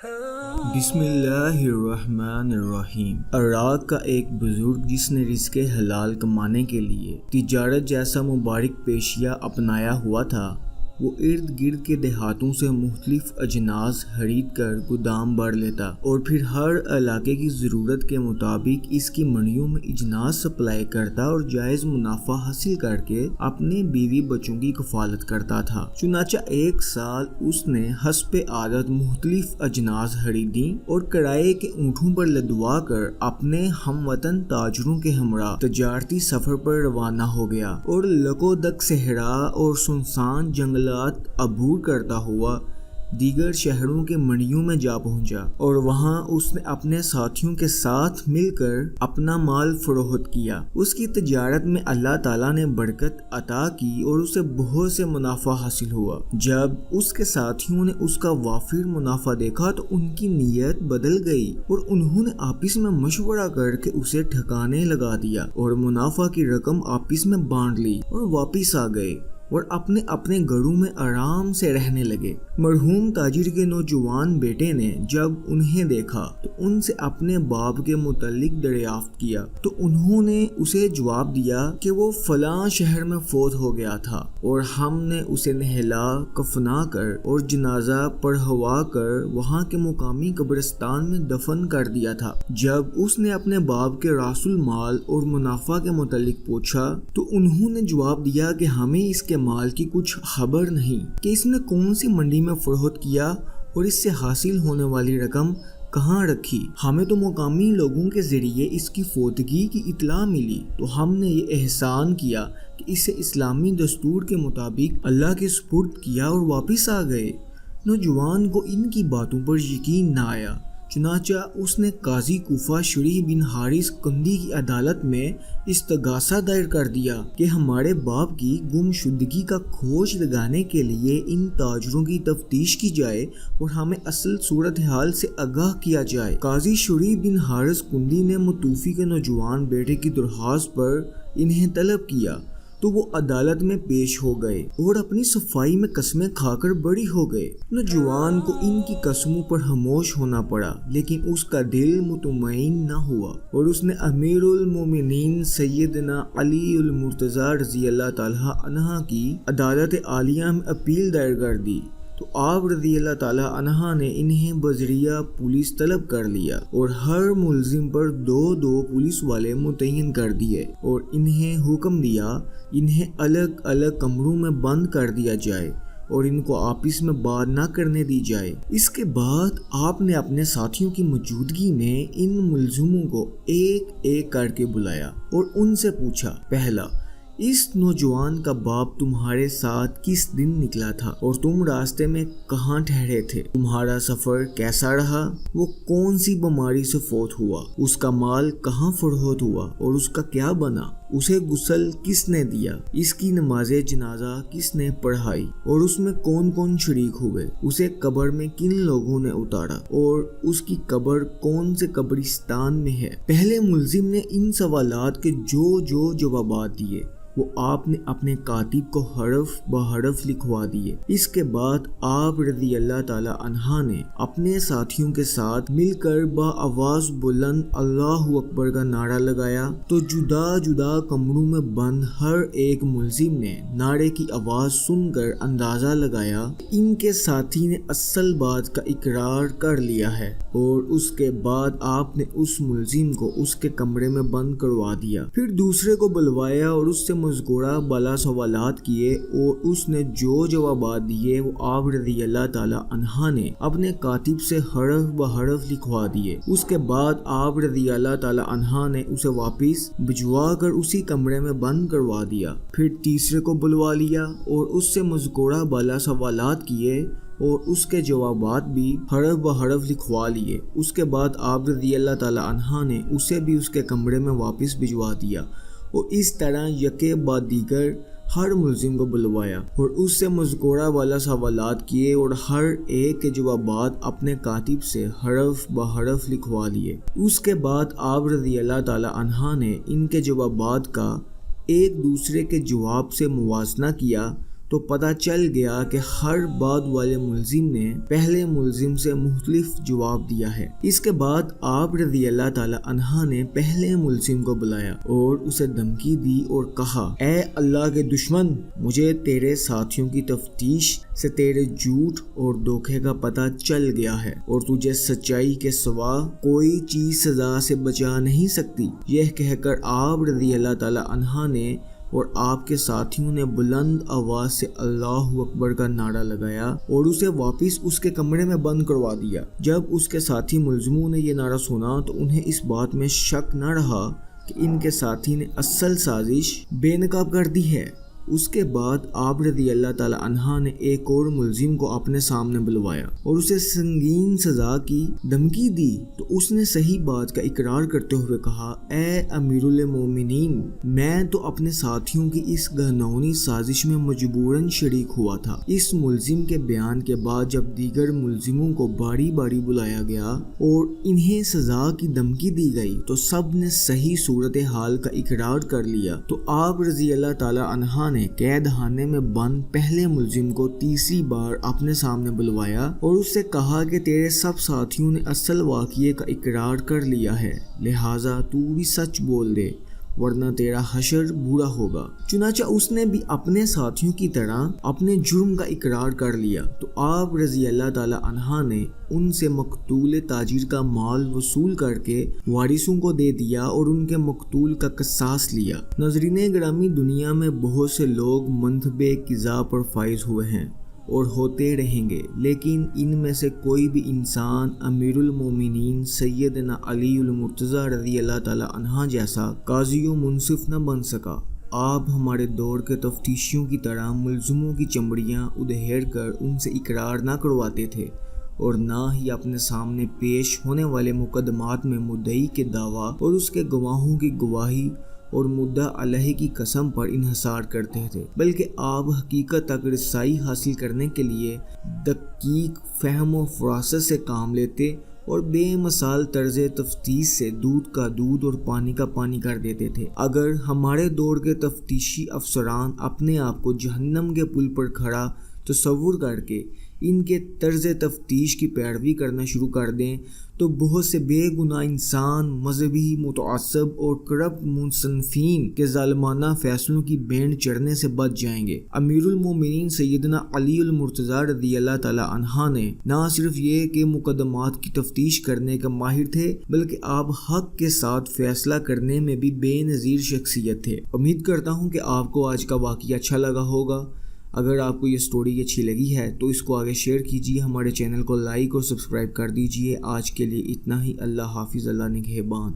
بسم اللہ الرحمن الرحیم۔ عراق کا ایک بزرگ جس نے رزق حلال کمانے کے لیے تجارت جیسا مبارک پیشہ اپنایا ہوا تھا، وہ ارد گرد کے دیہاتوں سے مختلف اجناس خرید کر گودام بھر لیتا اور پھر ہر علاقے کی ضرورت کے مطابق اس کی منڈیوں میں اجناس سپلائی کرتا اور جائز منافع حاصل کر کے اپنے بیوی بچوں کی کفالت کرتا تھا۔ چنانچہ ایک سال اس نے حسب عادت مختلف اجناس خریدی اور کرائے کے اونٹوں پر لدوا کر اپنے ہم وطن تاجروں کے ہمراہ تجارتی سفر پر روانہ ہو گیا اور لکودک صحرا اور سنسان جنگلات عبور کرتا ہوا دیگر شہروں کے منڈیوں میں جا پہنچا اور وہاں اس نے اپنے ساتھیوں کے ساتھ مل کر اپنا مال فروخت کیا۔ اس کی تجارت میں اللہ تعالیٰ نے برکت عطا کی اور اسے بہت سے منافع حاصل ہوا۔ جب اس کے ساتھیوں نے اس کا وافر منافع دیکھا تو ان کی نیت بدل گئی اور انہوں نے آپس میں مشورہ کر کے اسے ٹھکانے لگا دیا اور منافع کی رقم آپس میں بانٹ لی اور واپس آ گئے اور اپنے اپنے گھروں میں آرام سے رہنے لگے۔ مرحوم تاجر کے نوجوان بیٹے نے جب انہیں دیکھا تو ان سے اپنے باپ کے متعلق دریافت کیا تو انہوں نے اسے جواب دیا کہ وہ فلاں شہر میں فوت ہو گیا تھا اور ہم نے اسے نہلا کفنا کر اور جنازہ پڑھوا کر وہاں کے مقامی قبرستان میں دفن کر دیا تھا۔ جب اس نے اپنے باپ کے راس المال اور منافع کے متعلق پوچھا تو انہوں نے جواب دیا کہ ہمیں اس کے مال کی کچھ خبر نہیں کہ اس نے کون سی منڈی میں فروخت کیا اور اس سے حاصل ہونے والی رقم کہاں رکھی۔ ہمیں تو مقامی لوگوں کے ذریعے اس کی فوتگی کی اطلاع ملی تو ہم نے یہ احسان کیا کہ اسے اسلامی دستور کے مطابق اللہ کے سپرد کیا اور واپس آ گئے۔ نوجوان کو ان کی باتوں پر یقین نہ آیا، چنانچہ اس نے قاضی کوفہ شریح بن حارث کندی کی عدالت میں استغاثہ دائر کر دیا کہ ہمارے باپ کی گم شدگی کا کھوج لگانے کے لیے ان تاجروں کی تفتیش کی جائے اور ہمیں اصل صورتحال سے آگاہ کیا جائے۔ قاضی شریح بن حارث کندی نے متوفی کے نوجوان بیٹے کی درخواست پر انہیں طلب کیا تو وہ عدالت میں پیش ہو گئے اور اپنی صفائی میں قسمیں کھا کر بری ہو گئے۔ نوجوان کو ان کی قسموں پر خاموش ہونا پڑا لیکن اس کا دل مطمئن نہ ہوا اور اس نے امیر المومنین سیدنا علی المرتضیٰ رضی اللہ تعالیٰ عنہ کی عدالت عالیہ میں اپیل دائر کر دی تو آپ رضی اللہ تعالیٰ عنہ نے انہیں بذریعہ پولیس طلب کر لیا اور ہر ملزم پر دو پولیس والے متعین کر دیے اور انہیں حکم دیا انہیں الگ الگ کمروں میں بند کر دیا جائے اور ان کو آپس میں بات نہ کرنے دی جائے۔ اس کے بعد آپ نے اپنے ساتھیوں کی موجودگی میں ان ملزموں کو ایک ایک کر کے بلایا اور ان سے پوچھا، پہلا، اس نوجوان کا باپ تمہارے ساتھ کس دن نکلا تھا اور تم راستے میں کہاں ٹھہرے تھے؟ تمہارا سفر کیسا رہا؟ وہ کون سی بیماری سے فوت ہوا؟ اس کا مال کہاں فروخت ہوا اور اس کا کیا بنا؟ اسے غسل کس نے دیا؟ اس کی نماز جنازہ کس نے پڑھائی اور اس میں کون کون شریک ہوئے؟ اسے قبر میں کن لوگوں نے اتارا اور اس کی قبر کون سے قبرستان میں ہے؟ پہلے ملزم نے ان سوالات کے جو جوابات دیے وہ آپ نے اپنے کاتب کو حرف بحرف لکھوا دیے۔ اس کے بعد آپ رضی اللہ تعالی عنہ نے اپنے ساتھیوں کے ساتھ مل کر بآواز بلند اللہ اکبر کا نعرہ لگایا تو جدا جدا کمروں میں بند ہر ایک ملزم نے نعرے کی آواز سن کر اندازہ لگایا ان کے ساتھی نے اصل بات کا اقرار کر لیا ہے اور اس کے بعد آپ نے اس ملزم کو اس کے کمرے میں بند کروا دیا۔ پھر دوسرے کو بلوایا اور اس سے مذکورہ بالا سوالات کیے اور اس نے جو جوابات دیے وہ آپ رضی اللہ تعالی عنہ نے اپنے کاتب سے حرف بحرف لکھوا دیے۔ اس کے بعد آپ رضی اللہ تعالی عنہ نے اسے واپس بھجوا کر اسی کمرے میں بند کروا دیا۔ پھر تیسرے کو بلوا لیا اور اس سے مذکورہ بالا سوالات کیے اور اس کے جوابات بھی حرف بحرف لکھوا لیے۔ اس کے بعد آپ رضی اللہ تعالی عنہ نے اسے بھی اس کے کمرے میں واپس بھجوا دیا اور اس طرح یکے بعد دیگر ہر ملزم کو بلوایا اور اس سے مذکورہ والا سوالات کیے اور ہر ایک کے جوابات اپنے کاتب سے حرف بحرف لکھوا لیے۔ اس کے بعد آپ رضی اللہ تعالی عنہ نے ان کے جوابات کا ایک دوسرے کے جواب سے موازنہ کیا تو پتہ چل گیا کہ ہر بعد والے ملزم نے پہلے ملزم سے مختلف جواب دیا ہے۔ اس کے بعد آپ رضی اللہ تعالی عنہ نے پہلے ملزم کو بلایا اور اسے دھمکی دی اور کہا، اے اللہ کے دشمن، مجھے تیرے ساتھیوں کی تفتیش سے تیرے جھوٹ اور دھوکے کا پتہ چل گیا ہے اور تجھے سچائی کے سوا کوئی چیز سزا سے بچا نہیں سکتی۔ یہ کہہ کر آپ رضی اللہ تعالی عنہ نے اور آپ کے ساتھیوں نے بلند آواز سے اللہ اکبر کا نعرہ لگایا اور اسے واپس اس کے کمرے میں بند کروا دیا۔ جب اس کے ساتھی ملزموں نے یہ نعرہ سنا تو انہیں اس بات میں شک نہ رہا کہ ان کے ساتھی نے اصل سازش بے نقاب کر دی ہے۔ اس کے بعد آپ رضی اللہ تعالی عنہ نے ایک اور ملزم کو اپنے سامنے بلوایا اور اسے سنگین سزا کی دھمکی دی تو اس نے صحیح بات کا اقرار کرتے ہوئے کہا، اے امیر المومنین، میں تو اپنے ساتھیوں کی اس گھناؤنی سازش میں مجبوراً شریک ہوا تھا۔ اس ملزم کے بیان کے بعد جب دیگر ملزموں کو باری باری بلایا گیا اور انہیں سزا کی دھمکی دی گئی تو سب نے صحیح صورتحال کا اقرار کر لیا تو آپ رضی اللہ تعالی عنہ نے قید خانے میں بند پہلے ملزم کو تیسری بار اپنے سامنے بلوایا اور اس سے کہا کہ تیرے سب ساتھیوں نے اصل واقعے کا اقرار کر لیا ہے، لہٰذا تو بھی سچ بول دے ورنہ تیرا حشر برا ہوگا۔ چنانچہ اس نے بھی اپنے ساتھیوں کی طرح اپنے جرم کا اقرار کر لیا تو آپ رضی اللہ تعالی عنہ نے ان سے مقتول تاجر کا مال وصول کر کے وارثوں کو دے دیا اور ان کے مقتول کا قصاص لیا۔ ناظرین گرامی، دنیا میں بہت سے لوگ منتبہ قضا پر فائز ہوئے ہیں اور ہوتے رہیں گے، لیکن ان میں سے کوئی بھی انسان امیر المومنین سیدنا علی المرتضیٰ رضی اللہ تعالی عنہ جیسا قاضی و منصف نہ بن سکا۔ آپ ہمارے دور کے تفتیشیوں کی طرح ملزموں کی چمڑیاں ادھیڑ کر ان سے اقرار نہ کرواتے تھے اور نہ ہی اپنے سامنے پیش ہونے والے مقدمات میں مدعی کے دعویٰ اور اس کے گواہوں کی گواہی اور مدعا علیہ کی قسم پر انحصار کرتے تھے، بلکہ آپ حقیقت تک رسائی حاصل کرنے کے لیے دقیق فہم و فراست سے کام لیتے اور بے مثال طرز تفتیش سے دودھ کا دودھ اور پانی کا پانی کر دیتے تھے۔ اگر ہمارے دور کے تفتیشی افسران اپنے آپ کو جہنم کے پل پر کھڑا تصور کر کے ان کے طرز تفتیش کی پیروی کرنا شروع کر دیں تو بہت سے بے گناہ انسان مذہبی متعصب اور کرپٹ مصنفین کے ظالمانہ فیصلوں کی بینڈ چڑھنے سے بچ جائیں گے۔ امیر المومنین سیدنا علی المرتضیٰ رضی اللہ تعالی عنہ نے نہ صرف یہ کہ مقدمات کی تفتیش کرنے کا ماہر تھے بلکہ آپ حق کے ساتھ فیصلہ کرنے میں بھی بے نظیر شخصیت تھے۔ امید کرتا ہوں کہ آپ کو آج کا واقعہ اچھا لگا ہوگا۔ اگر آپ کو یہ سٹوری اچھی لگی ہے تو اس کو آگے شیئر کیجیے، ہمارے چینل کو لائک اور سبسکرائب کر دیجیے۔ آج کے لیے اتنا ہی، اللہ حافظ، اللہ نگہبان۔